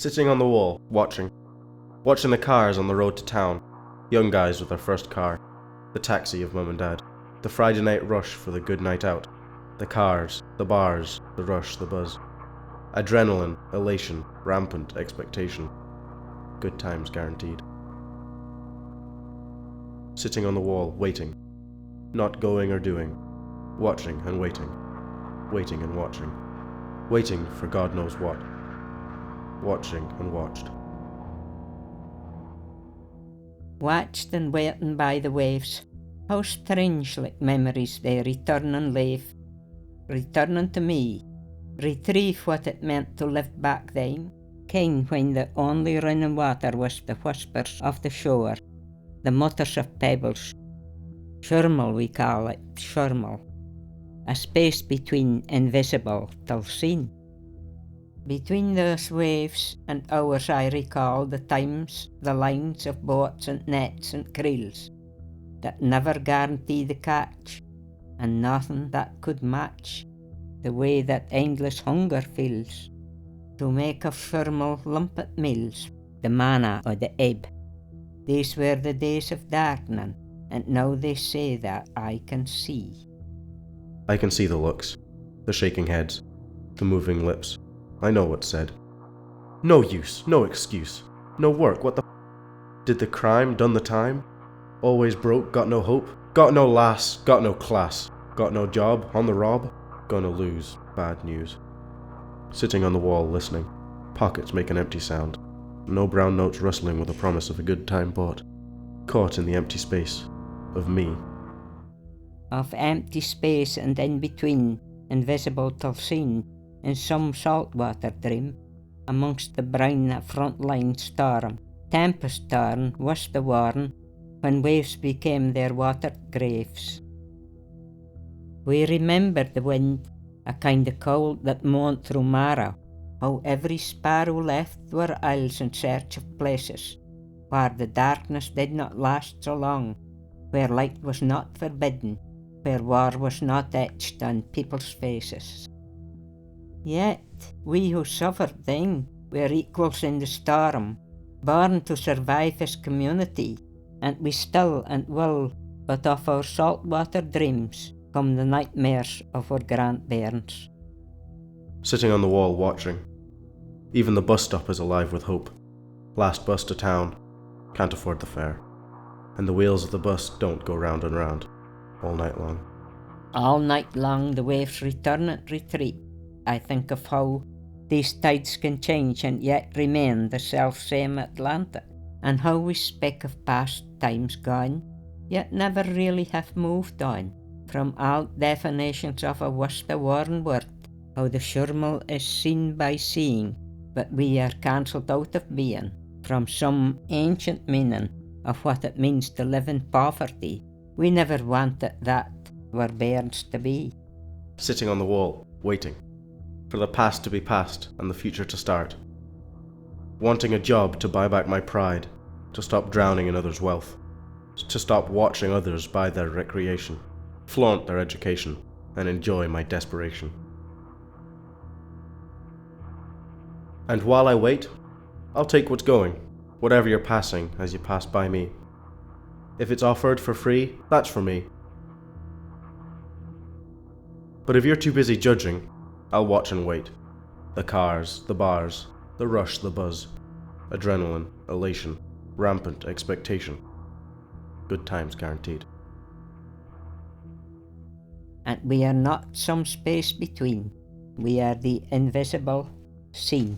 Sitting on the wall, watching the cars on the road to town, young guys with their first car, the taxi of mum and dad, the Friday night rush for the good night out, the cars, the bars, the rush, the buzz, adrenaline, elation, rampant expectation, good times guaranteed. Sitting on the wall, waiting, not going or doing, watching and waiting, waiting and watching, waiting for God knows what, watching and watched. Watched and waiting by the waves, how strange like memories they return and leave, returning to me, retrieve what it meant to live back then, ken when the only running water was the whispers of the shore, the mutters of pebbles. Shoormal we call it, Shoormal, a space between invisible till seen. Between those waves and ours I recall the times, the lines of boats and nets and creels that never guarantee the catch, and nothing that could match the way that endless hunger feels to make of Shoormal limpet meals, the manna or the ebb. These were the days of darkening, and now they say that I can see. I can see the looks, the shaking heads, the moving lips. I know what's said. No use, no excuse, no work, what the Did the crime, done the time? Always broke, got no hope, got no lass, got no class, got no job, on the rob, gonna lose, bad news. Sitting on the wall listening, pockets make an empty sound, no brown notes rustling with a promise of a good time bought, caught in the empty space of me. Of empty space and in between, invisible till seen, in some saltwater dream, amongst the brown front line storm, tempest torn was the warn, when waves became their watered graves. We remember the wind, a kind of cold that moaned through marrow, how every sparrow left were isles in search of places, where the darkness did not last so long, where light was not forbidden, where war was not etched on people's faces. Yet, we who suffered then were equals in the storm, born to survive as community, and we still and will, but of our saltwater dreams come the nightmares of our grandparents. Sitting on the wall watching. Even the bus stop is alive with hope. Last bus to town, can't afford the fare, and the wheels of the bus don't go round and round, all night long. All night long the waves return and retreat. I think of how these tides can change and yet remain the self-same Atlantic, and how we speak of past times gone, yet never really have moved on from old definitions of a was-the-worn word, how the Shoormal is seen by seeing, but we are cancelled out of being, from some ancient meaning of what it means to live in poverty. We never wanted that were bairns to be. Sitting on the wall, waiting for the past to be past and the future to start. Wanting a job to buy back my pride, to stop drowning in others' wealth, to stop watching others buy their recreation, flaunt their education, and enjoy my desperation. And while I wait, I'll take what's going, whatever you're passing as you pass by me. If it's offered for free, that's for me. But if you're too busy judging, I'll watch and wait. The cars, the bars, the rush, the buzz, adrenaline, elation, rampant expectation. Good times guaranteed. And we are not some space between. We are the invisible seen.